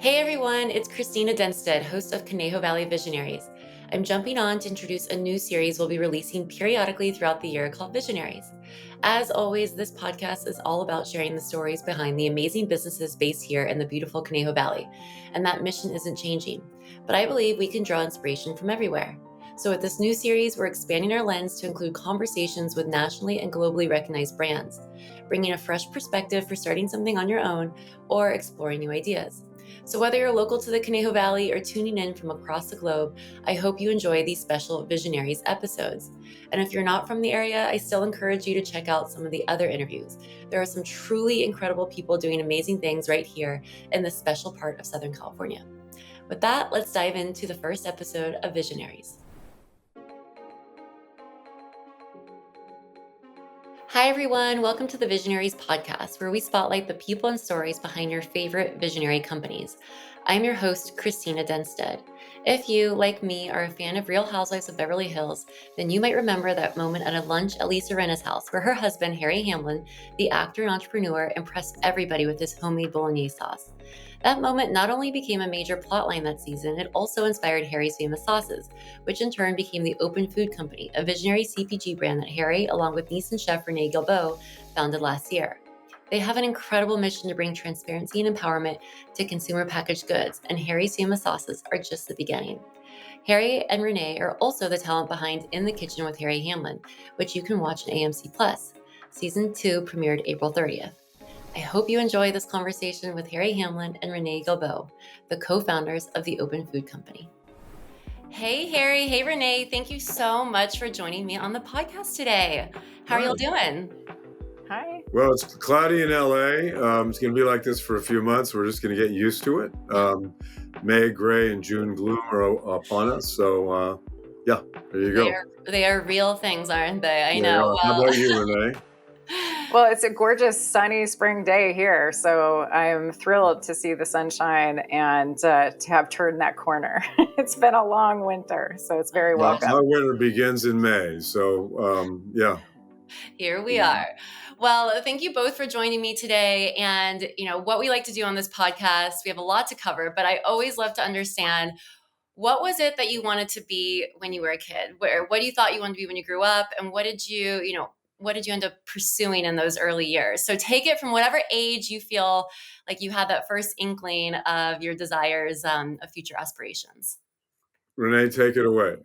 Hey everyone, it's Christina Denstead, host of Conejo Valley Visionaries. I'm jumping on to introduce a new series we'll be releasing periodically throughout the year called Visionaries. As always, this podcast is all about sharing the stories behind the amazing businesses based here in the beautiful Conejo Valley, and that mission isn't changing. But I believe we can draw inspiration from everywhere. So with this new series, we're expanding our lens to include conversations with nationally and globally recognized brands, bringing a fresh perspective for starting something on your own or exploring new ideas. So whether you're local to the Conejo Valley or tuning in from across the globe, I hope you enjoy these special Visionaries episodes. And if you're not from the area, I still encourage you to check out some of the other interviews. There are some truly incredible people doing amazing things right here in this special part of Southern California. With that, let's dive into the first episode of Visionaries. Hi, everyone. Welcome to the Visionaries podcast, where we spotlight the people and stories behind your favorite visionary companies. I'm your host, Christina Denstead. If you, like me, are a fan of Real Housewives of Beverly Hills, then you might remember that moment at a lunch at Lisa Rinna's house, where her husband, Harry Hamlin, the actor and entrepreneur, impressed everybody with his homemade bolognese sauce. That moment not only became a major plotline that season, it also inspired Harry's famous sauces, which in turn became the Open Food Company, a visionary CPG brand that Harry, along with niece and chef Renee Guilbault, founded last year. They have an incredible mission to bring transparency and empowerment to consumer packaged goods, and Harry's famous sauces are just the beginning. Harry and Renee are also the talent behind In the Kitchen with Harry Hamlin, which you can watch on AMC+. Season 2 premiered April 30th. I hope you enjoy this conversation with Harry Hamlin and Renee Guilbault, the co-founders of the Open Food Company. Hey, Harry. Hey, Renee. Thank you so much for joining me on the podcast today. How are y'all doing? Hi. Well, it's cloudy in LA. It's going to be like this for a few months. We're just going to get used to it. May gray and June gloom are upon us. So, yeah, there you go. They are real things, aren't they? I know. How about you, Renee? Well, it's a gorgeous sunny spring day here, so I'm thrilled to see the sunshine and to have turned that corner. It's been a long winter, so it's very welcome. Our winter begins in May, so yeah. Here we are. Well, thank you both for joining me today. And, what we like to do on this podcast, we have a lot to cover, but I always love to understand, what was it that you wanted to be when you were a kid? What you thought you wanted to be when you grew up? And what did you end up pursuing in those early years? So take it from whatever age you feel like you had that first inkling of your desires, of future aspirations. Renee, take it away.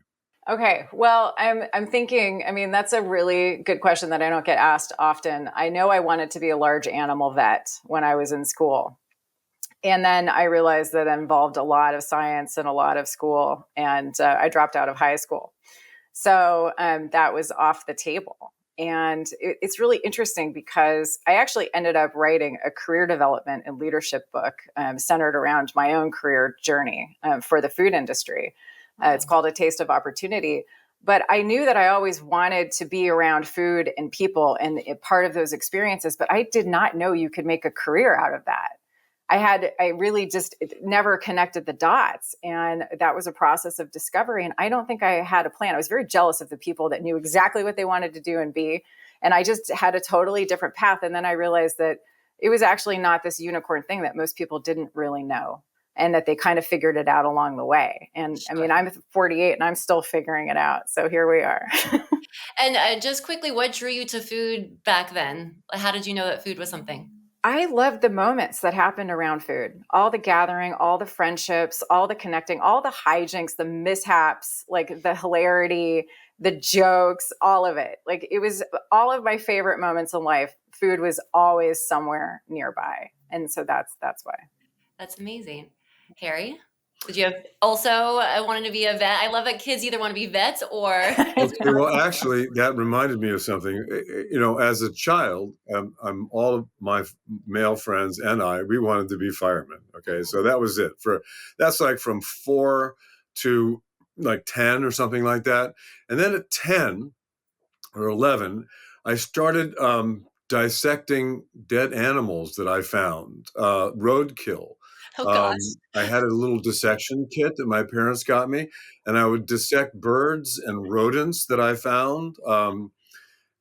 Okay. Well, I'm thinking, that's a really good question that I don't get asked often. I know I wanted to be a large animal vet when I was in school. And then I realized that it involved a lot of science and a lot of school, and I dropped out of high school. So that was off the table. And it's really interesting because I actually ended up writing a career development and leadership book centered around my own career journey for the food industry. It's called A Taste of Opportunity. But I knew that I always wanted to be around food and people and part of those experiences, but I did not know you could make a career out of that. I really just never connected the dots. And that was a process of discovery. And I don't think I had a plan. I was very jealous of the people that knew exactly what they wanted to do and be. And I just had a totally different path. And then I realized that it was actually not this unicorn thing that most people didn't really know, and that they kind of figured it out along the way. And sure. I'm 48 and I'm still figuring it out. So here we are. And just quickly, what drew you to food back then? How did you know that food was something? I loved the moments that happened around food, all the gathering, all the friendships, all the connecting, all the hijinks, the mishaps, like the hilarity, the jokes, all of it. Like it was all of my favorite moments in life. Food was always somewhere nearby. And so that's why. That's amazing. Harry? Did you have also wanted to be a vet? I love that kids either want to be vets or... Okay, well, actually, that reminded me of something. As a child, I'm all of my male friends and we wanted to be firemen. Okay, so that was it. That's like from 4 to like 10 or something like that. And then at 10 or 11, I started dissecting dead animals that I found, roadkill. Oh, gosh. I had a little dissection kit that my parents got me, and I would dissect birds and rodents that I found.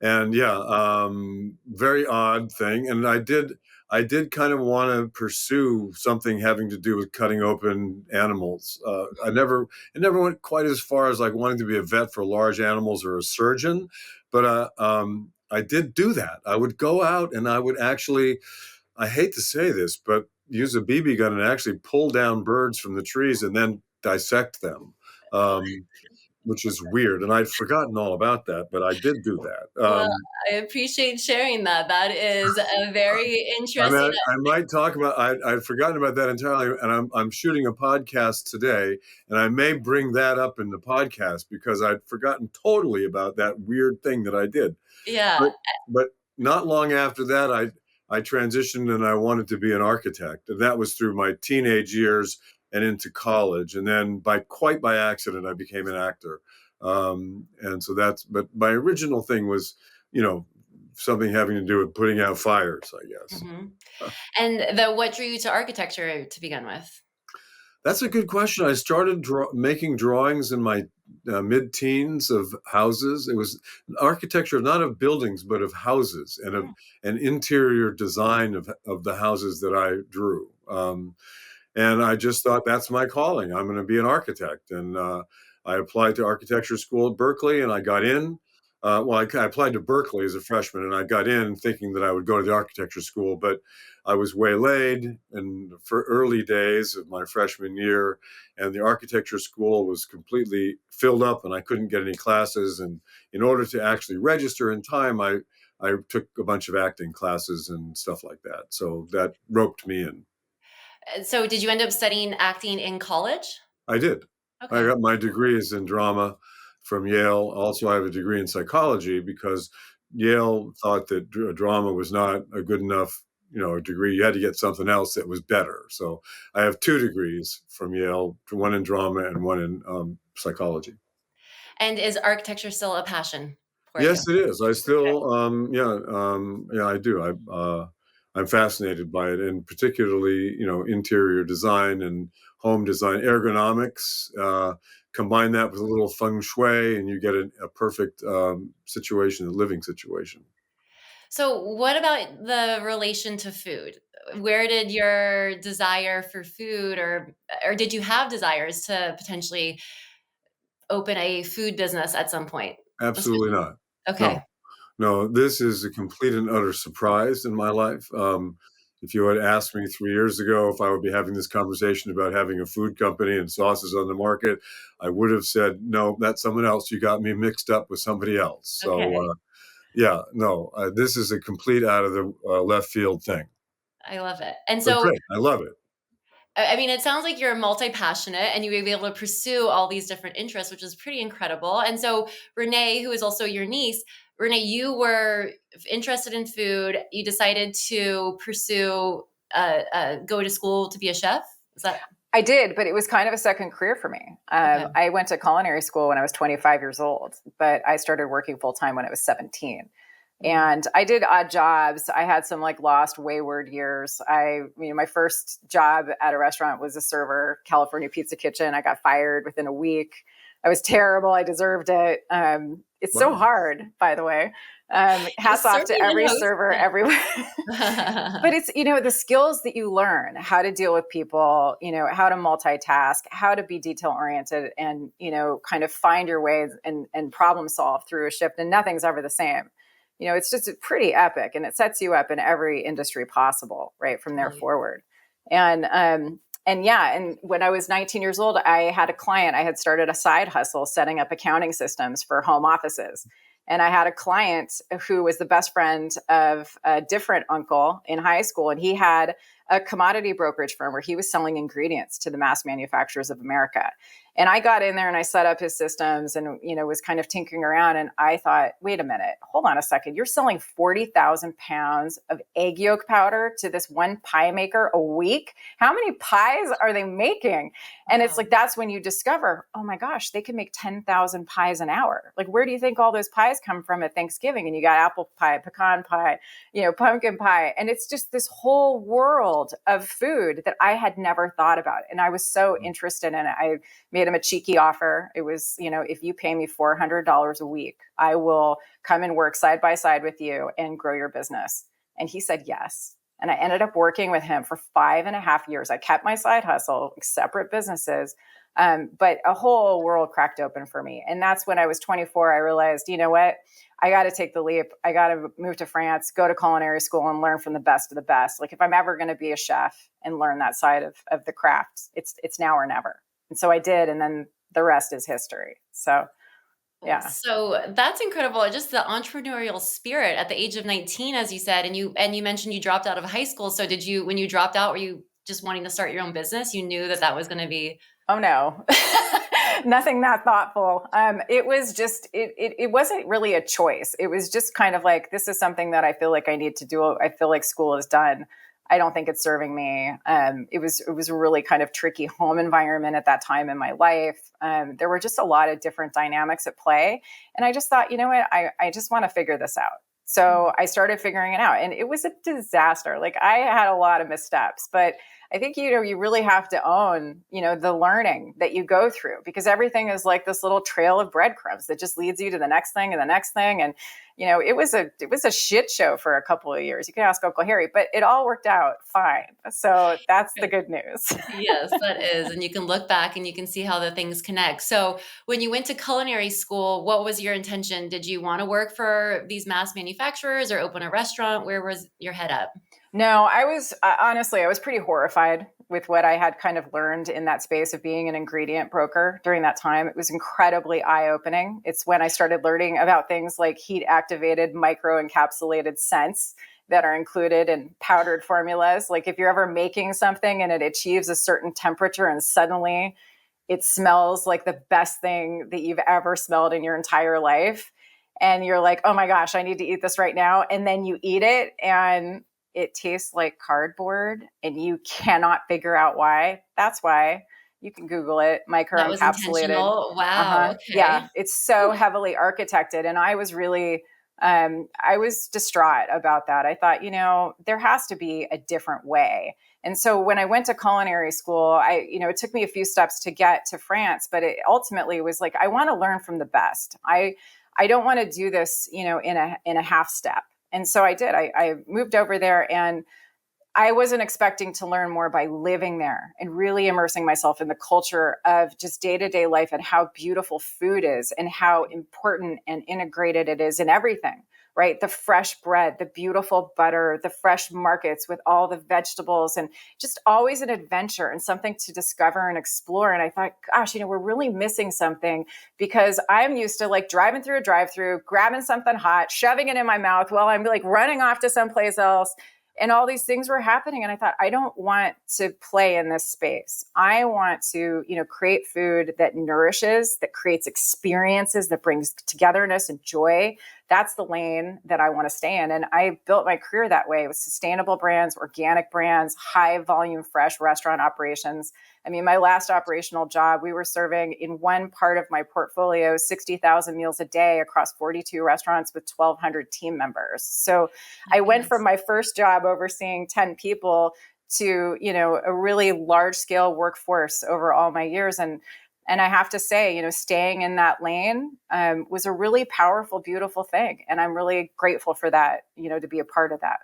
And very odd thing. And I did kind of want to pursue something having to do with cutting open animals. It never went quite as far as like wanting to be a vet for large animals or a surgeon, but I did do that. I would go out and I would actually, I hate to say this, but use a BB gun and actually pull down birds from the trees and then dissect them. Um, which is weird. And I'd forgotten all about that, but I did do that. Well, I appreciate sharing that. That is a very interesting. I might talk about. I'd forgotten about that entirely, and I'm shooting a podcast today, and I may bring that up in the podcast because I'd forgotten totally about that weird thing that I did. Yeah. But not long after that, I transitioned and I wanted to be an architect, and that was through my teenage years and into college, and then quite by accident, I became an actor. And so but my original thing was, something having to do with putting out fires, I guess. Mm-hmm. And what drew you to architecture to begin with? That's a good question. I started making drawings in my mid-teens of houses. It was architecture, not of buildings, but of houses and of an interior design of the houses that I drew. And I just thought, that's my calling. I'm going to be an architect. And I applied to architecture school at Berkeley, and I got in. I applied to Berkeley as a freshman, and I got in thinking that I would go to the architecture school, but I was waylaid in the early days of my freshman year, and the architecture school was completely filled up, and I couldn't get any classes. And in order to actually register in time, I took a bunch of acting classes and stuff like that. So that roped me in. So did you end up studying acting in college? I did. Okay. I got my degrees in drama from Yale. Also, I have a degree in psychology because Yale thought that drama was not a good enough, degree. You had to get something else that was better. So I have 2 degrees from Yale, one in drama and one in psychology. And is architecture still a passion for you? Yes, it is. I still, I do. I'm fascinated by it, and particularly, interior design and home design, ergonomics. Combine that with a little feng shui, and you get a perfect situation, a living situation. So what about the relation to food? Where did your desire for food or did you have desires to potentially open a food business at some point? Absolutely not. Okay. No. No, this is a complete and utter surprise in my life. If you had asked me 3 years ago if I would be having this conversation about having a food company and sauces on the market, I would have said, no, that's someone else. You got me mixed up with somebody else. So, Okay. this is a complete out of the left field thing. I love it. And But so, great. I love it. I mean, it sounds like you're multi-passionate and you were able to pursue all these different interests, which is pretty incredible. And so Renee, who is also your niece, Renee, you were interested in food. You decided to pursue, go to school to be a chef. Is that? I did, but it was kind of a second career for me. Okay. I went to culinary school when I was 25 years old, but I started working full time when I was 17. And I did odd jobs. I had some like lost wayward years. My first job at a restaurant was a server, California Pizza Kitchen. I got fired within a week. I was terrible. I deserved it. It's so hard, by the way. Hats off to every server everywhere. But it's, the skills that you learn, how to deal with people, how to multitask, how to be detail oriented and, kind of find your way and problem solve through a shift. And nothing's ever the same. It's just pretty epic, and it sets you up in every industry possible, right from there forward. And when I was 19 years old, I had a client. I had started a side hustle setting up accounting systems for home offices. And I had a client who was the best friend of a different uncle in high school. And he had a commodity brokerage firm where he was selling ingredients to the mass manufacturers of America. And I got in there and I set up his systems and, was kind of tinkering around. And I thought, wait a minute, hold on a second. You're selling 40,000 pounds of egg yolk powder to this one pie maker a week. How many pies are they making? And it's like, that's when you discover, oh my gosh, they can make 10,000 pies an hour. Like, where do you think all those pies come from at Thanksgiving? And you got apple pie, pecan pie, pumpkin pie. And it's just this whole world field of food that I had never thought about. And I was so interested in it. I made him a cheeky offer. It was, if you pay me $400 a week, I will come and work side by side with you and grow your business. And he said yes. And I ended up working with him for 5.5 years. I kept my side hustle, separate businesses, but a whole world cracked open for me. And that's when I was 24. I realized, you know what? I got to take the leap. I got to move to France, go to culinary school and learn from the best of the best. Like if I'm ever going to be a chef and learn that side of the craft, it's now or never. And so I did. And then the rest is history. So yeah. So that's incredible. Just the entrepreneurial spirit at the age of 19, as you said, and you mentioned you dropped out of high school. So when you dropped out, were you just wanting to start your own business? You knew that was going to be. Oh no, nothing that thoughtful. It was just, it wasn't really a choice. It was just kind of like, this is something that I feel like I need to do. I feel like school is done. I don't think it's serving me. It was a really kind of tricky home environment at that time in my life. There were just a lot of different dynamics at play. And I just thought, you know what, I just want to figure this out. So I started figuring it out and it was a disaster. Like I had a lot of missteps, but I think, you really have to own, the learning that you go through because everything is like this little trail of breadcrumbs that just leads you to the next thing and the next thing. And, it was a shit show for a couple of years. You can ask Uncle Harry, but it all worked out fine. So that's the good news. Yes, that is. And you can look back and you can see how the things connect. So when you went to culinary school, what was your intention? Did you want to work for these mass manufacturers or open a restaurant? Where was your head at? No, honestly, I was pretty horrified with what I had kind of learned in that space of being an ingredient broker during that time. It was incredibly eye-opening. It's when I started learning about things like heat-activated microencapsulated scents that are included in powdered formulas. Like if you're ever making something and it achieves a certain temperature and suddenly it smells like the best thing that you've ever smelled in your entire life. And you're like, oh my gosh, I need to eat this right now. And then you eat it and it tastes like cardboard and you cannot figure out why. That's why. You can Google it, microencapsulated. Wow. Okay. Yeah, it's so heavily architected. And I was really, I was distraught about that. I thought, there has to be a different way. And so when I went to culinary school, it took me a few steps to get to France, but it ultimately was like, I want to learn from the best. I don't want to do this, in a half step. And so I did. I moved over there and I wasn't expecting to learn more by living there and really immersing myself in the culture of just day-to-day life and how beautiful food is and how important and integrated it is in everything, right? The fresh bread, the beautiful butter, the fresh markets with all the vegetables and just always an adventure and something to discover and explore. And I thought, gosh, we're really missing something because I'm used to like driving through a drive-through, grabbing something hot, shoving it in my mouth while I'm like running off to someplace else. And all these things were happening. And I thought, I don't want to play in this space. I want to, create food that nourishes, that creates experiences, that brings togetherness and joy. That's the lane that I want to stay in. And I built my career that way with sustainable brands, organic brands, high volume, fresh restaurant operations. I mean, my last operational job, we were serving in one part of my portfolio, 60,000 meals a day across 42 restaurants with 1,200 team members. So I went from my first job overseeing 10 people to, a really large scale workforce over all my years. And I have to say, staying in that lane was a really powerful, beautiful thing. And I'm really grateful for that, to be a part of that.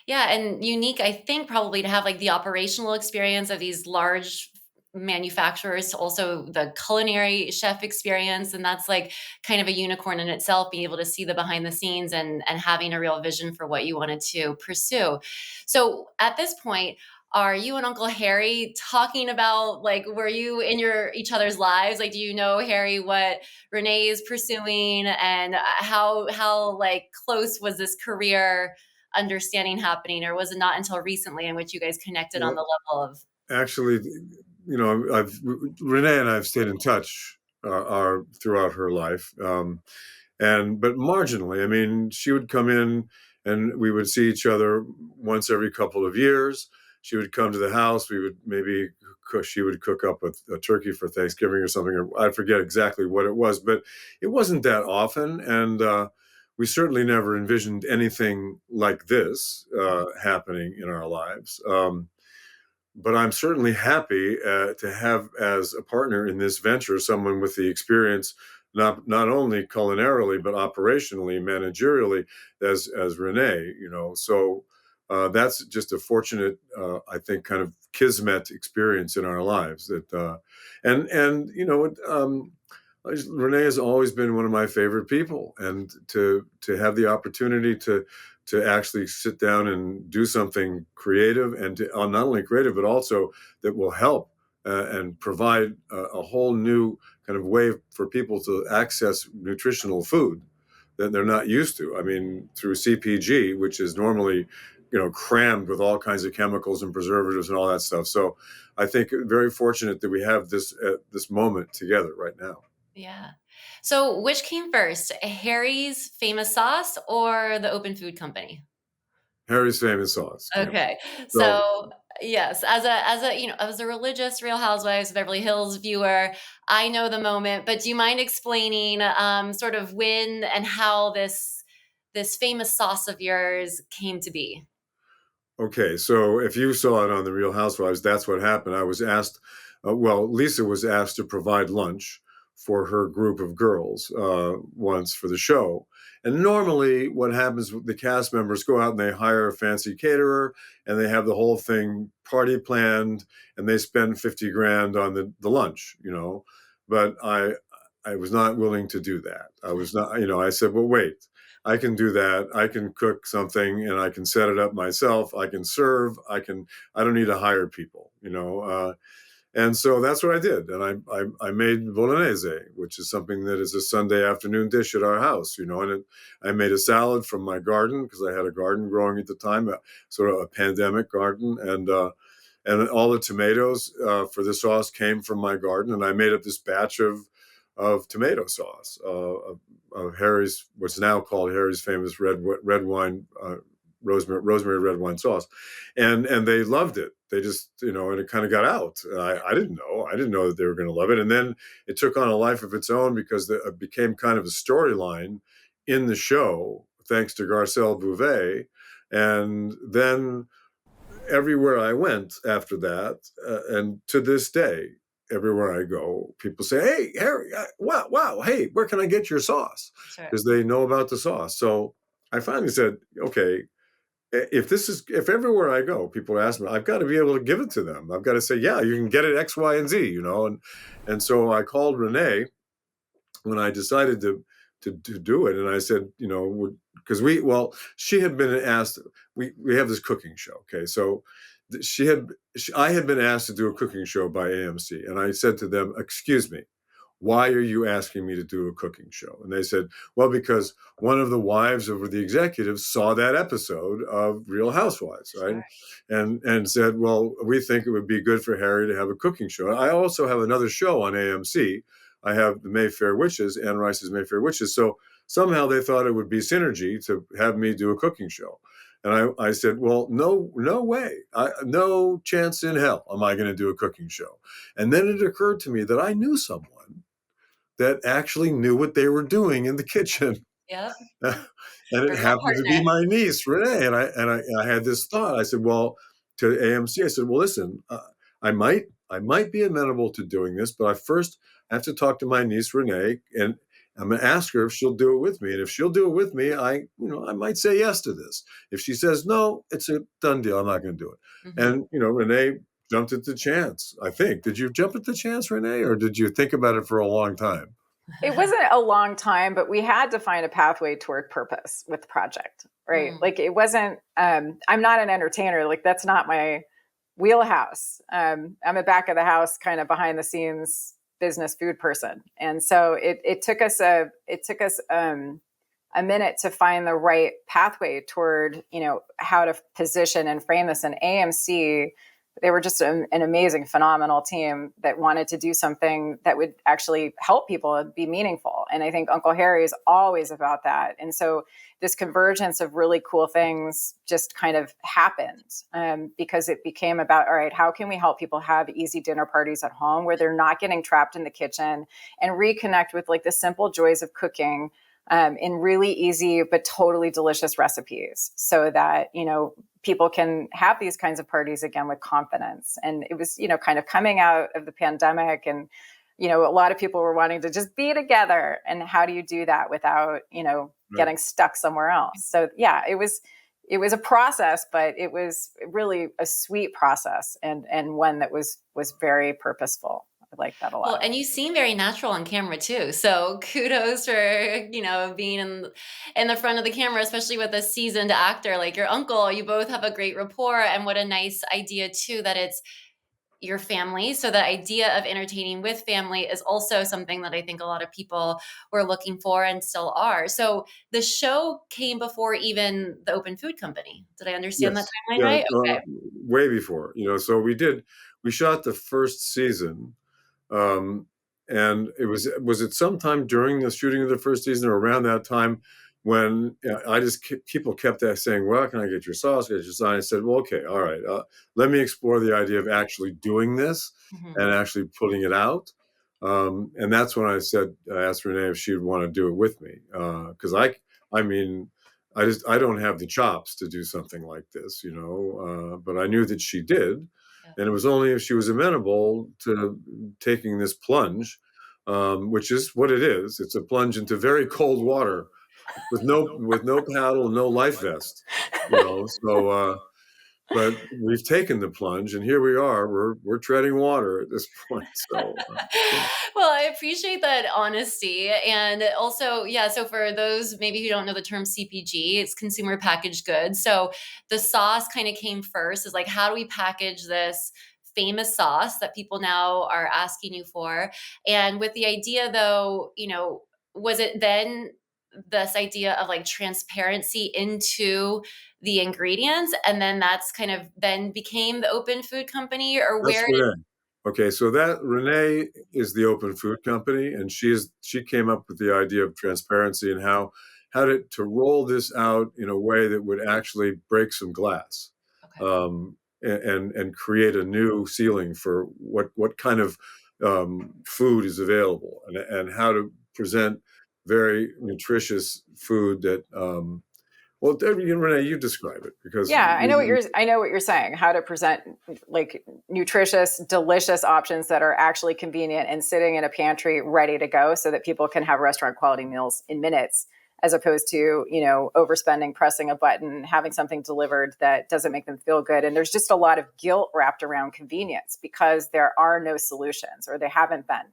Yeah. And unique, I think, probably to have like the operational experience of these large manufacturers, also the culinary chef experience. And that's like kind of a unicorn in itself, being able to see the behind the scenes and having a real vision for what you wanted to pursue. So at this point, are you and Uncle Harry talking about, like, were you in each other's lives? Like, do you know, Harry, what Renee is pursuing and how like close was this career understanding happening, or was it not until recently in which you guys connected on the level of? Actually, Renee and I have stayed in touch throughout her life, but marginally. I mean, she would come in and we would see each other once every couple of years. She would come to the house. We would maybe she would cook up a turkey for Thanksgiving or something. Or I forget exactly what it was, but it wasn't that often. And we certainly never envisioned anything like this happening in our lives. But I'm certainly happy to have as a partner in this venture someone with the experience, not only culinarily but operationally, managerially, as Renee. So that's just a fortunate, I think, kind of kismet experience in our lives. And Renee has always been one of my favorite people, and to have the opportunity to actually sit down and do something creative, and not only creative, but also that will help and provide a whole new kind of way for people to access nutritional food that they're not used to. I mean, through CPG, which is normally, crammed with all kinds of chemicals and preservatives and all that stuff. So I think very fortunate that we have this moment together right now. Yeah. So which came first, Harry's famous sauce or the Open Food Company? Harry's famous sauce. Okay. So So yes, as a religious Real Housewives of Beverly Hills viewer, I know the moment, but do you mind explaining sort of when and how this famous sauce of yours came to be? Okay, so if you saw it on The Real Housewives, that's what happened. I was asked, Lisa was asked to provide lunch for her group of girls once for the show. And normally, what happens, the cast members go out and they hire a fancy caterer and they have the whole thing party planned and they spend 50 grand on the lunch, But I was not willing to do that. I was not, I said, well, wait. I can do that. I can cook something and I can set it up myself. I can serve. I don't need to hire people. And so that's what I did. And I made bolognese, which is something that is a Sunday afternoon dish at our house, and I made a salad from my garden because I had a garden growing at the time, sort of a pandemic garden. And all the tomatoes for the sauce came from my garden. And I made up this batch of tomato sauce, of Harry's, what's now called Harry's famous red wine, rosemary red wine sauce, and they loved it. They just, and it kind of got out. I didn't know that they were going to love it, and then it took on a life of its own because it became kind of a storyline in the show, thanks to Garcelle Bouvet, and then everywhere I went after that, and to this day, everywhere I go, people say, "Hey, Harry, wow, hey, where can I get your sauce?" Sure. Because they know about the sauce. So I finally said, "Okay, if everywhere I go, people ask me, I've got to be able to give it to them. I've got to say, yeah, you can get it X, Y, and Z, and so I called Renee when I decided to do it, and I said, because she had been asked. We have this cooking show, okay, so I had been asked to do a cooking show by AMC, and I said to them, "Excuse me, why are you asking me to do a cooking show?" And they said, "Well, because one of the wives of the executives saw that episode of Real Housewives, right? Sure. And said, well, we think it would be good for Harry to have a cooking show." I also have another show on AMC. I have the Mayfair Witches, Anne Rice's Mayfair Witches. So somehow they thought it would be synergy to have me do a cooking show. And I said, well, no way. No chance in hell am I going to do a cooking show. And then it occurred to me that I knew someone that actually knew what they were doing in the kitchen. Yep. And A it real happened to be partner. my niece, Renee. And I had this thought. I said, well, to AMC, I said, well, listen, I might be amenable to doing this, but I have to talk to my niece, Renee, and I'm going to ask her if she'll do it with me. And if she'll do it with me, I might say yes to this. If she says no, it's a done deal. I'm not going to do it. Mhm. And, Renee jumped at the chance, I think. Did you jump at the chance, Renee, or did you think about it for a long time? It wasn't a long time, but we had to find a pathway toward purpose with the project, right? Like it wasn't, I'm not an entertainer. Like that's not my wheelhouse. I'm a back of the house kind of behind the scenes business food person. And so it took us a minute to find the right pathway toward, how to position and frame this. And AMC, they were just an amazing, phenomenal team that wanted to do something that would actually help people and be meaningful. And I think Uncle Harry is always about that. And so this convergence of really cool things just kind of happened because it became about, all right, how can we help people have easy dinner parties at home where they're not getting trapped in the kitchen and reconnect with like the simple joys of cooking in really easy but totally delicious recipes, so that, people can have these kinds of parties again with confidence. And it was, kind of coming out of the pandemic, and, a lot of people were wanting to just be together. And how do you do that without, getting stuck somewhere else? So yeah, it was a process, but it was really a sweet process, and one that was very purposeful. I like that a lot. Well, and you seem very natural on camera too. So kudos for, being in the front of the camera, especially with a seasoned actor like your uncle. You both have a great rapport, and what a nice idea too that it's your family. So the idea of entertaining with family is also something that I think a lot of people were looking for and still are. So the show came before even the Open Food Company. Did I understand that Yes. timeline Yeah. right? Okay. Way before, so we shot the first season. Um, and was it sometime during the shooting of the first season or around that time when people kept saying, well, can I get your sauce? Get your sauce? I said, well, okay, all right. Let me explore the idea of actually doing this and actually putting it out. And that's when I asked Renee if she'd want to do it with me. Cause I mean, I don't have the chops to do something like this, but I knew that she did. And it was only if she was amenable to taking this plunge, which is what it is. It's a plunge into very cold water with no paddle, no life vest. So, but we've taken the plunge, and here we are. We're treading water at this point. So, Well, I appreciate that honesty. And also, yeah, so for those maybe who don't know the term CPG, it's consumer packaged goods. So the sauce kind of came first, is like, how do we package this famous sauce that people now are asking you for? And with the idea though, was it then this idea of like transparency into the ingredients, and then that's kind of then became the Open Food Company, or that's where Renee. Okay, so that Renee is the Open Food Company, and she came up with the idea of transparency and how to roll this out in a way that would actually break some glass, and create a new ceiling for what kind of food is available, and how to present very nutritious food that. Well, Renee, you describe it, because Yeah, I know what you're saying. How to present like nutritious, delicious options that are actually convenient and sitting in a pantry ready to go, so that people can have restaurant quality meals in minutes, as opposed to, overspending, pressing a button, having something delivered that doesn't make them feel good. And there's just a lot of guilt wrapped around convenience, because there are no solutions, or they haven't been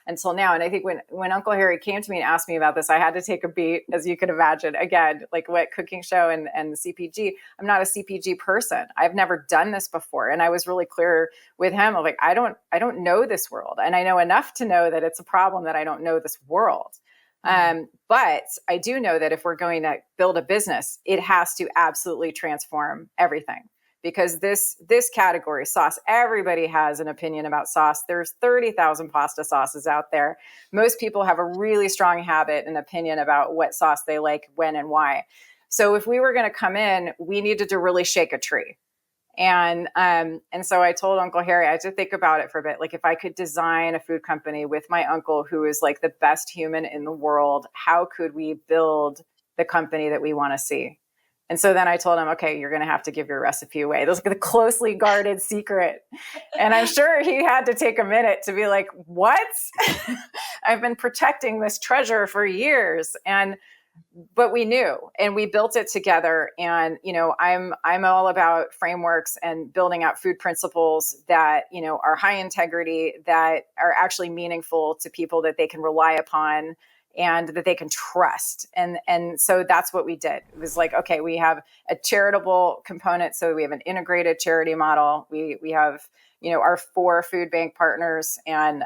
until now. And I think when Uncle Harry came to me and asked me about this, I had to take a beat, as you can imagine. Again, like what cooking show and CPG, I'm not a CPG person. I've never done this before. And I was really clear with him. I'm like, I don't know this world. And I know enough to know that it's a problem that I don't know this world. But I do know that if we're going to build a business, it has to absolutely transform everything. Because this category, sauce, everybody has an opinion about sauce. There's 30,000 pasta sauces out there. Most people have a really strong habit and opinion about what sauce they like, when, and why. So if we were going to come in, we needed to really shake a tree. And so I told Uncle Harry, I had to think about it for a bit. Like, if I could design a food company with my uncle, who is like the best human in the world, how could we build the company that we want to see? And so then I told him, okay, you're going to have to give your recipe away. This is the closely guarded secret. And I'm sure he had to take a minute to be like, what? I've been protecting this treasure for years. But we knew, and we built it together. And, I'm all about frameworks and building out food principles that, are high integrity, that are actually meaningful to people, that they can rely upon, and that they can trust. And so that's what we did. It was like, okay, we have a charitable component. So we have an integrated charity model. We have, our 4 food bank partners, and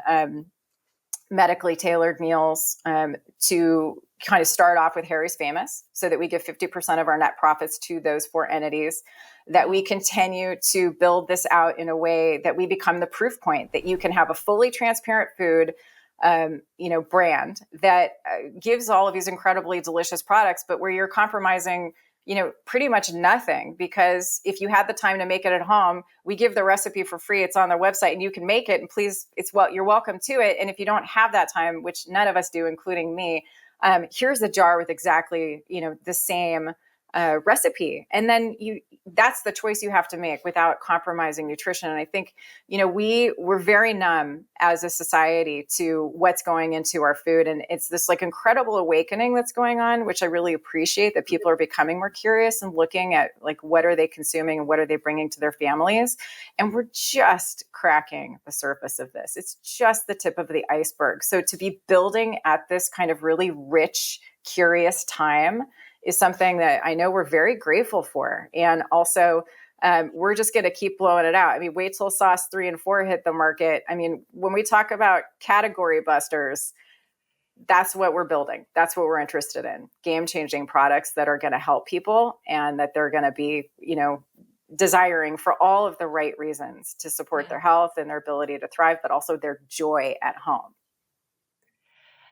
medically tailored meals, to kind of start off with Harry's Famous, so that we give 50% of our net profits to those 4 entities, that we continue to build this out in a way that we become the proof point that you can have a fully transparent food brand that gives all of these incredibly delicious products, but where you're compromising, pretty much nothing. Because if you had the time to make it at home, we give the recipe for free. It's on their website, and you can make it, and please, you're welcome to it. And if you don't have that time, which none of us do, including me, Here's a jar with exactly, the same recipe. And then that's the choice you have to make without compromising nutrition. And I think, we're very numb as a society to what's going into our food. And it's this like incredible awakening that's going on, which I really appreciate, that people are becoming more curious and looking at like, what are they consuming and what are they bringing to their families? And we're just cracking the surface of this. It's just the tip of the iceberg. So to be building at this kind of really rich, curious time is something that I know we're very grateful for. And also, we're just going to keep blowing it out. I mean, wait till sauce 3 and 4 hit the market. I mean, when we talk about category busters, that's what we're building. That's what we're interested in. Game-changing products that are going to help people and that they're going to be, desiring for all of the right reasons to support their health and their ability to thrive, but also their joy at home.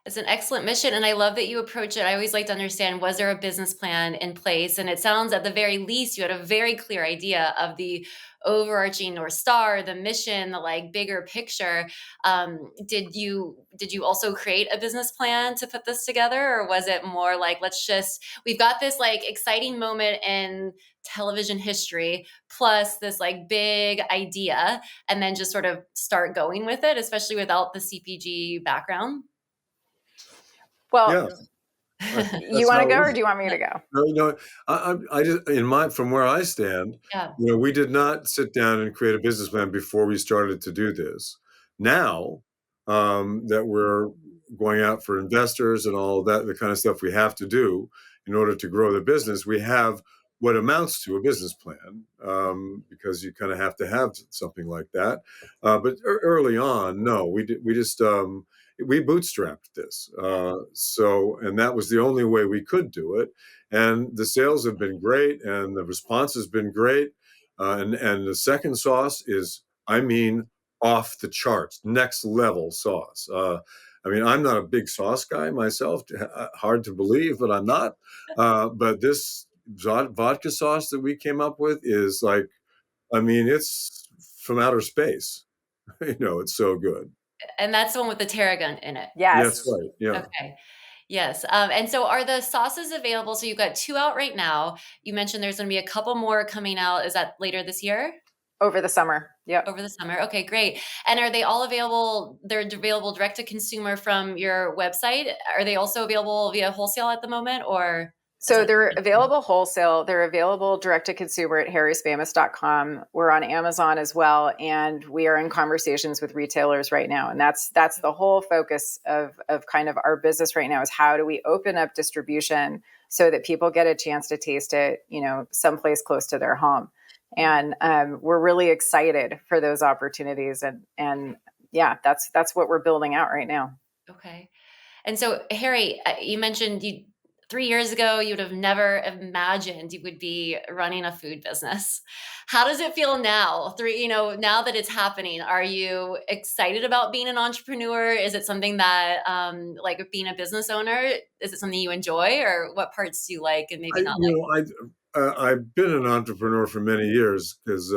It's an excellent mission. And I love that you approach it. I always like to understand, was there a business plan in place? And it sounds at the very least, you had a very clear idea of the overarching North Star, the mission, the like bigger picture. Did you also create a business plan to put this together? Or was it more like, we've got this like exciting moment in television history, plus this like big idea, and then just sort of start going with it, especially without the CPG background? Well, yeah, you want to go or do you want me to go? no, I just from where I stand, Yeah. we did not sit down and create a business plan before we started to do this. Now that we're going out for investors and all that, the kind of stuff we have to do in order to grow the business, we have what amounts to a business plan, because you kind of have to have something like that. But early on, no, we just we bootstrapped this. And that was the only way we could do it. And the sales have been great and the response has been great. And the second sauce is, I mean, off the charts, next level sauce. I'm not a big sauce guy myself. Hard to believe, but I'm not. But this vodka sauce that we came up with is like, it's from outer space. It's so good. And that's the one with the tarragon in it. Yeah, Yes. that's right. Yeah. Okay. Yes. And so are the sauces available? So you've got 2 out right now. You mentioned there's going to be a couple more coming out. Is that later this year? Over the summer. Yep. Over the summer. Okay, great. And are they all available? They're available direct to consumer from your website. Are they also available via wholesale at the moment, or? So they're available wholesale. They're available direct to consumer at harrysfamous.com. We're on Amazon as well. And we are in conversations with retailers right now. And that's the whole focus of kind of our business right now, is how do we open up distribution so that people get a chance to taste it, someplace close to their home. And we're really excited for those opportunities. And yeah, that's what we're building out right now. Okay. And so, Harry, you mentioned 3 years ago, you would have never imagined you would be running a food business. How does it feel now? Now that it's happening, are you excited about being an entrepreneur? Is it something that, like being a business owner, is it something you enjoy, or what parts do you like and maybe not like? I've been an entrepreneur for many years because,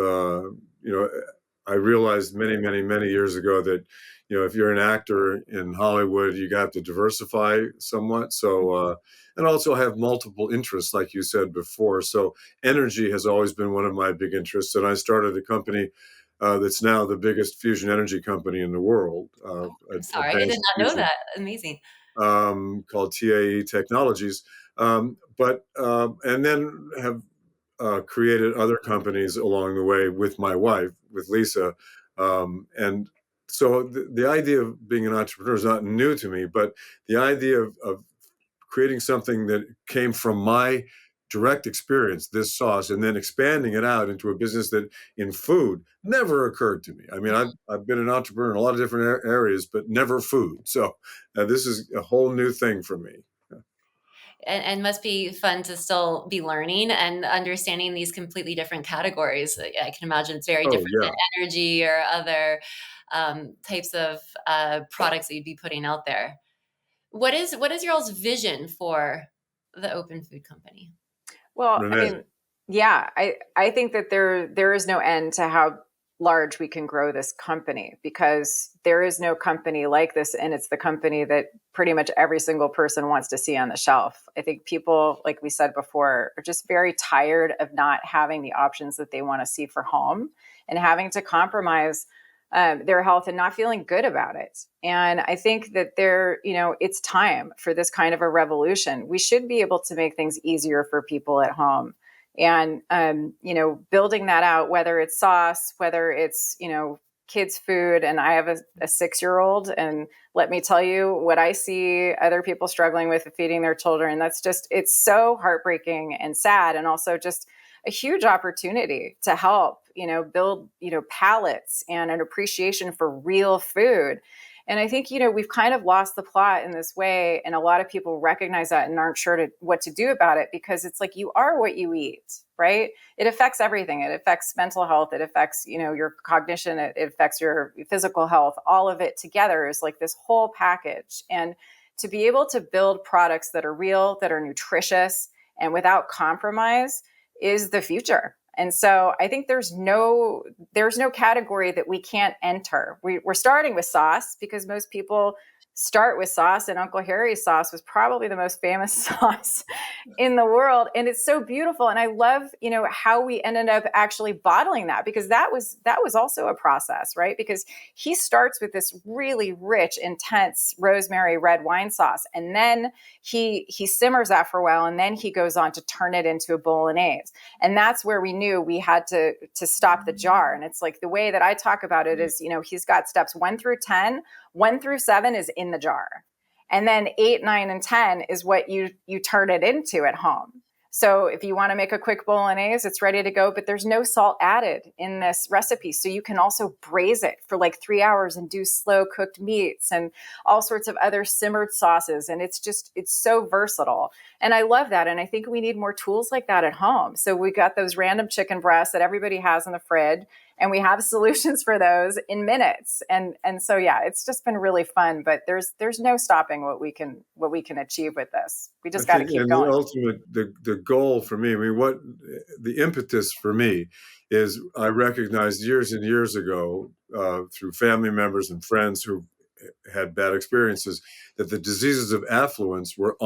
I realized many, many, many years ago that, if you're an actor in Hollywood, you got to diversify somewhat. So, and also have multiple interests, like you said before. So energy has always been one of my big interests. And I started a company that's now the biggest fusion energy company in the world. I'm sorry, I did not know that. Amazing. Called TAE Technologies. And then have created other companies along the way with my wife, with Lisa. And so the idea of being an entrepreneur is not new to me, but the idea of creating something that came from my direct experience, this sauce, and then expanding it out into a business that in food never occurred to me. I've been an entrepreneur in a lot of different areas, but never food. So this is a whole new thing for me. And must be fun to still be learning and understanding these completely different categories. I can imagine it's very different than energy or other types of products that you'd be putting out there. What is your all's vision for the Open Food Company? Well, Renee. I think that there is no end to how large we can grow this company, because there is no company like this. And it's the company that pretty much every single person wants to see on the shelf. I think people, like we said before, are just very tired of not having the options that they want to see for home, and having to compromise their health and not feeling good about it. And I think that it's time for this kind of a revolution. We should be able to make things easier for people at home. And, building that out, whether it's sauce, whether it's, kids' food. And I have a 6-year-old, and let me tell you, what I see other people struggling with feeding their children, it's so heartbreaking and sad, and also just a huge opportunity to help, build, palates and an appreciation for real food. And I think, we've kind of lost the plot in this way. And a lot of people recognize that and aren't sure what to do about it, because it's like, you are what you eat, right? It affects everything. It affects mental health. It affects, your cognition. It affects your physical health. All of it together is like this whole package. And to be able to build products that are real, that are nutritious, and without compromise is the future. And so I think there's no category that we can't enter. We're starting with sauce, because most people start with sauce, and Uncle Harry's sauce was probably the most famous sauce in the world. And it's so beautiful. And I love, how we ended up actually bottling that, because that was also a process, right? Because he starts with this really rich, intense rosemary red wine sauce. And then he simmers that for a while, and then he goes on to turn it into a bolognese. And that's where we knew we had to stop the jar. And it's like, the way that I talk about it is, he's got steps 1 through 10. 1 through 7 is in the jar. And then 8, 9, and 10 is what you turn it into at home. So if you want to make a quick bolognese, it's ready to go, but there's no salt added in this recipe. So you can also braise it for like 3 hours and do slow cooked meats and all sorts of other simmered sauces. And it's so versatile. And I love that. And I think we need more tools like that at home. So we got those random chicken breasts that everybody has in the fridge, and we have solutions for those in minutes. And so, yeah, it's just been really fun, but there's no stopping what we can achieve with this. We just got to keep going. The ultimate, the goal for me, what the impetus for me is, I recognized years and years ago through family members and friends who had bad experiences, that the diseases of affluence were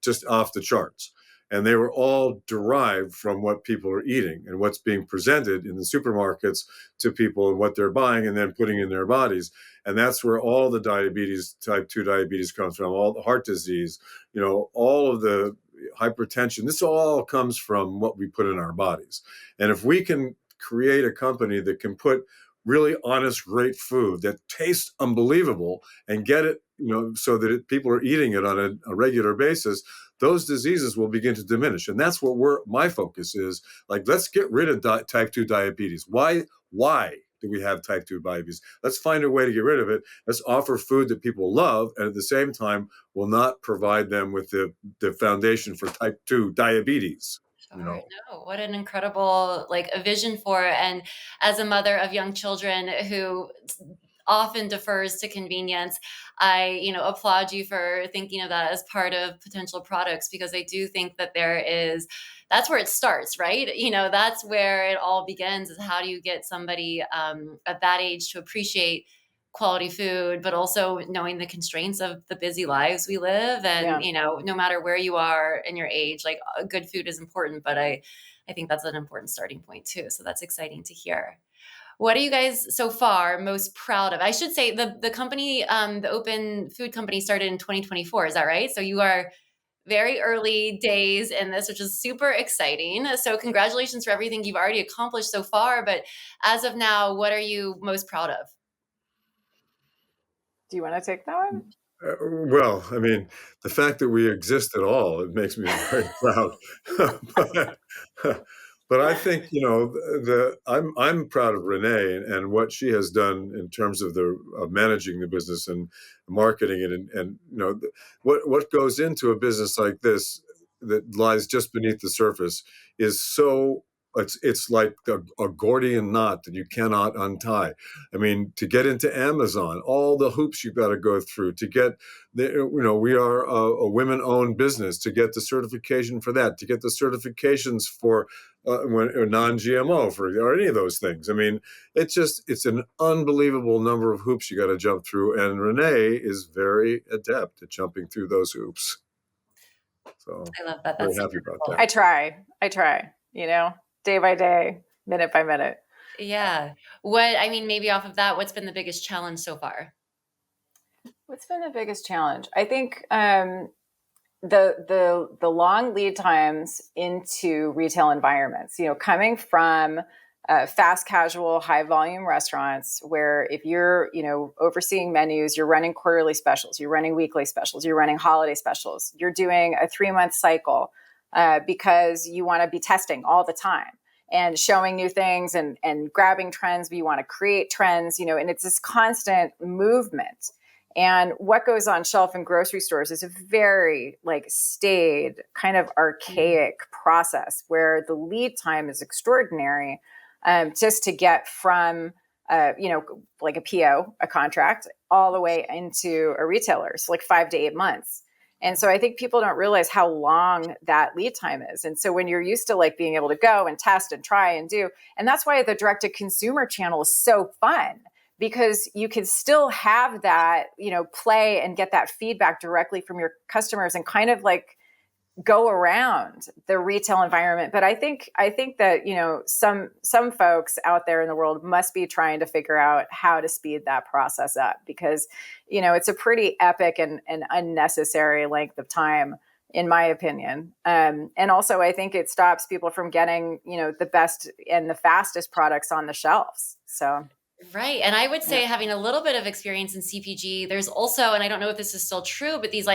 just off the charts. And they were all derived from what people are eating and what's being presented in the supermarkets to people, and what they're buying and then putting in their bodies. And that's where all the diabetes, type 2 diabetes, comes from, all the heart disease, all of the hypertension. This all comes from what we put in our bodies. And if we can create a company that can put really honest, great food that tastes unbelievable, and get it, so that people are eating it on a regular basis, those diseases will begin to diminish. And that's what my focus is. Like, let's get rid of type 2 diabetes. Why do we have type 2 diabetes? Let's find a way to get rid of it. Let's offer food that people love, and at the same time will not provide them with the foundation for type 2 diabetes. Sure. No, what an incredible, a vision for it. And as a mother of young children who often defers to convenience, I, applaud you for thinking of that as part of potential products, because I do think that that's where it starts, right? That's where it all begins, is how do you get somebody at that age to appreciate quality food, but also knowing the constraints of the busy lives we live. And, no matter where you are in your age, good food is important, but I think that's an important starting point too. So that's exciting to hear. What are you guys so far most proud of? I should say the company, the Open Food Company, started in 2024. Is that right? So you are very early days in this, which is super exciting. So congratulations for everything you've already accomplished so far. But as of now, what are you most proud of? Do you want to take that one? Well, I mean, the fact that we exist at all, it makes me very proud. But I think, I'm proud of Renee and what she has done in terms of managing the business and marketing it, and what goes into a business like this that lies just beneath the surface is so. It's like a Gordian knot that you cannot untie. I mean, to get into Amazon, all the hoops you've got to go through to get we are a women-owned business, to get the certification for that, to get the certifications for or non-GMO or any of those things. I mean, it's an unbelievable number of hoops you got to jump through, and Renee is very adept at jumping through those hoops. So I love that. very That's happy super about cool. that. I try, day by day, minute by minute. Yeah. Maybe off of that, what's been the biggest challenge so far? What's been the biggest challenge? I think the long lead times into retail environments. Coming from fast casual, high volume restaurants, where if you're overseeing menus, you're running quarterly specials, you're running weekly specials, you're running holiday specials, you're doing a 3-month cycle because you want to be testing all the time and showing new things and grabbing trends, but you want to create trends, and it's this constant movement. And what goes on shelf in grocery stores is a very staid, kind of archaic process where the lead time is extraordinary, just to get from like a PO, a contract, all the way into a retailer. So 5 to 8 months. And so I think people don't realize how long that lead time is. And so when you're used to being able to go and test and try and do, and that's why the direct to consumer channel is so fun, because you can still have that, play and get that feedback directly from your customers and kind of go around the retail environment. But I think that, some folks out there in the world must be trying to figure out how to speed that process up, because, it's a pretty epic and unnecessary length of time, in my opinion. And also I think it stops people from getting, the best and the fastest products on the shelves. So. Right. And I would say, having a little bit of experience in CPG, there's also, and I don't know if this is still true, but these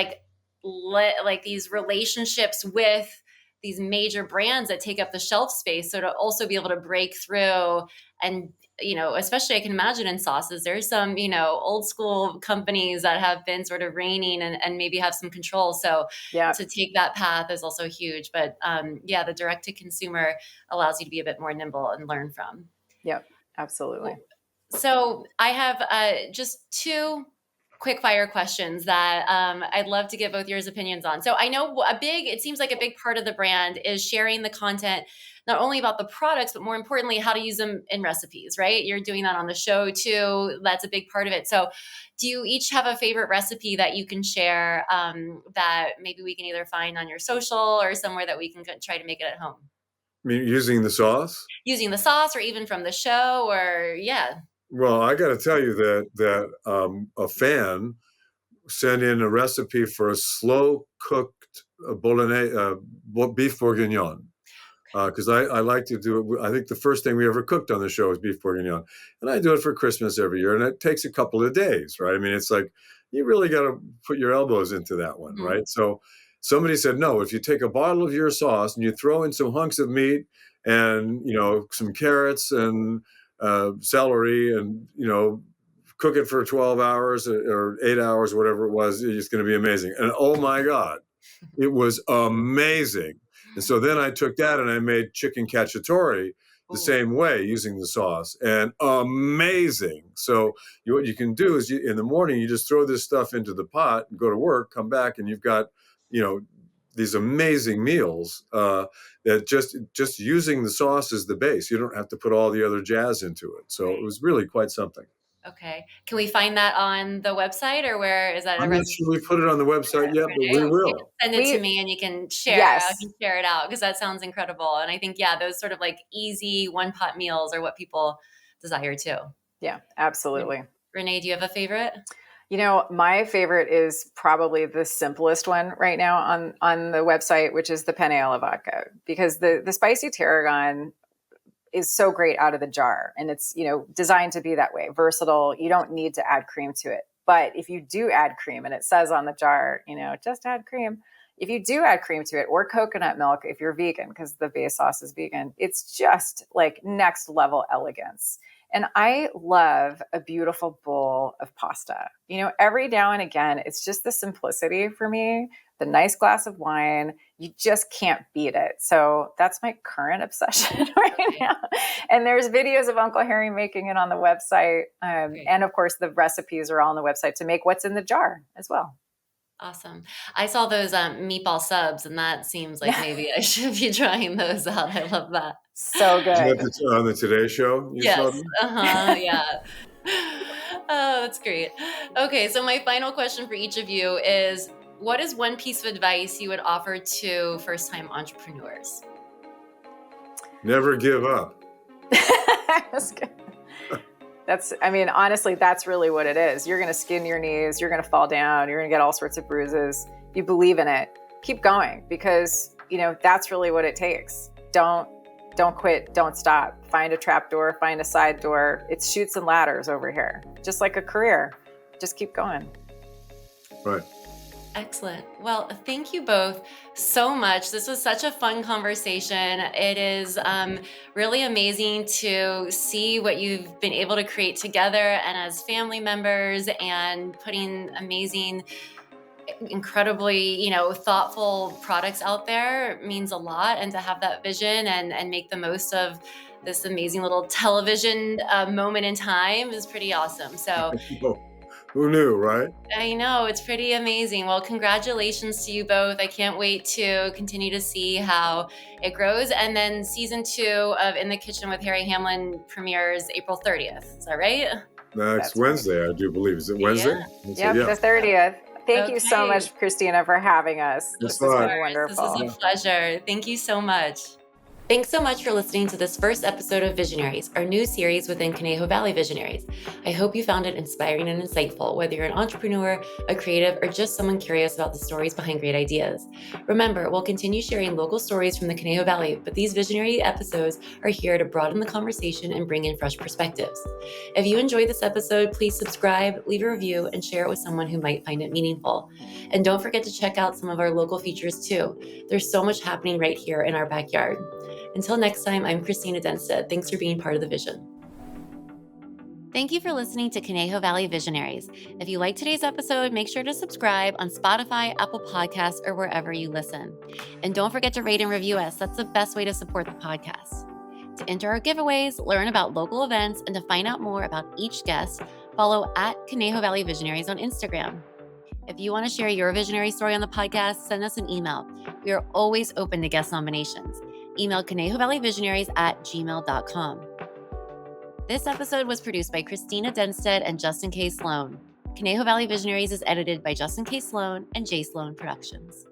these relationships with these major brands that take up the shelf space. So to also be able to break through and, especially I can imagine in sauces, there's some, old school companies that have been sort of reigning and maybe have some control. So to take that path is also huge. But the direct to consumer allows you to be a bit more nimble and learn from. Yep, absolutely. So I have just 2 quick fire questions that I'd love to get both yours opinions on. So I know it seems like a big part of the brand is sharing the content, not only about the products, but more importantly, how to use them in recipes, right? You're doing that on the show too. That's a big part of it. So do you each have a favorite recipe that you can share that maybe we can either find on your social or somewhere that we can try to make it at home? I mean, using the sauce? Using the sauce or even from the show or Well, I got to tell you that a fan sent in a recipe for a slow cooked bolognese beef bourguignon, because I like to do it. I think the first thing we ever cooked on the show was beef bourguignon, and I do it for Christmas every year, and it takes a couple of days, right? I mean, it's you really got to put your elbows into that one, Mm-hmm. right? So somebody said, no, if you take a bottle of your sauce and you throw in some hunks of meat and some carrots and celery and cook it for 12 hours or 8 hours, whatever it was, it's going to be amazing. And oh my God, it was amazing. And so then I took that and I made chicken cacciatore the same way using the sauce, and amazing. So what you can do is in the morning, you just throw this stuff into the pot and go to work, come back, and you've got, these amazing meals that just using the sauce as the base. You don't have to put all the other jazz into it. So it was really quite something. Okay. Can we find that on the website, or where is that? I'm not sure we put it on the website yet, but we will. Send it to me and you can share. Yes. I can share it out because that sounds incredible. And I think, those sort of easy one pot meals are what people desire too. Yeah, absolutely. Renee, do you have a favorite? My favorite is probably the simplest one right now on the website, which is the penne alla vodka, because the spicy tarragon is so great out of the jar, and it's designed to be that way, versatile. You don't need to add cream to it, but if you do add cream, and it says on the jar, just add cream. If you do add cream to it, or coconut milk if you're vegan, because the base sauce is vegan, it's just next level elegance. And I love a beautiful bowl of pasta. Every now and again, it's just the simplicity for me, the nice glass of wine. You just can't beat it. So that's my current obsession right now. And there's videos of Uncle Harry making it on the website. And of course, the recipes are all on the website to make what's in the jar as well. Awesome. I saw those meatball subs, and that seems like Yeah. maybe I should be trying those out. I love that. So Is good. that on the Today Show you Yes. saw them? Yeah. Oh, that's great. Okay, so my final question for each of you is, what is one piece of advice you would offer to first-time entrepreneurs? Never give up. That's good. Honestly, that's really what it is. You're going to skin your knees. You're going to fall down. You're going to get all sorts of bruises. You believe in it. Keep going because, that's really what it takes. Don't quit. Don't stop. Find a trap door, find a side door. It's chutes and ladders over here. Just like a career. Just keep going. Right. Excellent. Well, thank you both so much. This was such a fun conversation. It is really amazing to see what you've been able to create together and as family members, and putting amazing, incredibly, thoughtful products out there means a lot. And to have that vision and make the most of this amazing little television moment in time is pretty awesome. So Who knew, right? I know, it's pretty amazing. Well, congratulations to you both. I can't wait to continue to see how it grows. And then season 2 of In the Kitchen with Harry Hamlin premieres April 30th. Is that right? Next Wednesday, I do believe. Is it Wednesday? Yeah. Yep, the 30th. Thank you so much, Christina, for having us. This has been wonderful. This was a pleasure. Thank you so much. Thanks so much for listening to this first episode of Visionaries, our new series within Conejo Valley Visionaries. I hope you found it inspiring and insightful, whether you're an entrepreneur, a creative, or just someone curious about the stories behind great ideas. Remember, we'll continue sharing local stories from the Conejo Valley, but these visionary episodes are here to broaden the conversation and bring in fresh perspectives. If you enjoyed this episode, please subscribe, leave a review, and share it with someone who might find it meaningful. And don't forget to check out some of our local features too. There's so much happening right here in our backyard. Until next time, I'm Christina Denstead. Thanks for being part of the vision. Thank you for listening to Conejo Valley Visionaries. If you liked today's episode, make sure to subscribe on Spotify, Apple Podcasts, or wherever you listen. And don't forget to rate and review us. That's the best way to support the podcast. To enter our giveaways, learn about local events, and to find out more about each guest, follow @Conejo Valley Visionaries on Instagram. If you want to share your visionary story on the podcast, send us an email. We are always open to guest nominations. Email conejovalleyvisionaries@gmail.com. This episode was produced by Christina Denstead and Justin K. Sloan. Conejo Valley Visionaries is edited by Justin K. Sloan and J. Sloan Productions.